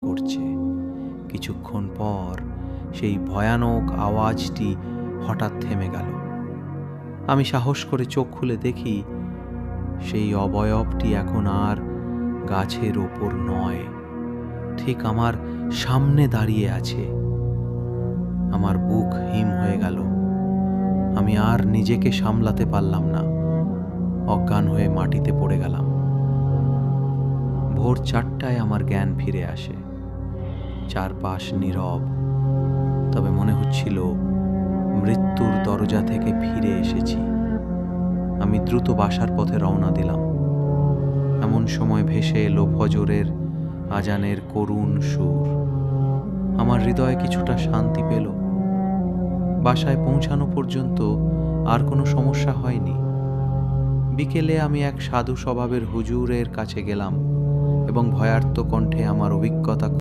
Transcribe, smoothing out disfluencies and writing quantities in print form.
করছে। কিছুক্ষণ পর সেই ভয়ানক আওয়াজটি হঠাৎ থেমে গেল। আমি সাহস করে চোখ খুলে দেখি সেই অবয়বটি এখন আর গাছের ওপর নয়, ঠিক আমার সামনে দাঁড়িয়ে আছে। আমার বুক হিম হয়ে গেল। আমি আর নিজেকে সামলাতে পারলাম না, অজ্ঞান হয়ে মাটিতে পড়ে গেলাম। ভোর 4টায় আমার জ্ঞান ফিরে আসে। চারপাশ নীরব, তবে মনে হচ্ছিল মৃত্যুর দরজা থেকে ফিরে এসেছি। আমি দ্রুত বাসার পথে রওনা দিলাম। এমন সময় ভেসে এলো ফজরের আজানের করুণ সুর। আমার হৃদয়ে কিছুটা শান্তি পেল। বাসায় পৌঁছানো পর্যন্ত আর কোনো সমস্যা হয়নি। বিকেলে আমি এক সাধু স্বভাবের হুজুরের কাছে গেলাম এবং ভয়ার্ত কণ্ঠে আমার অভিজ্ঞতা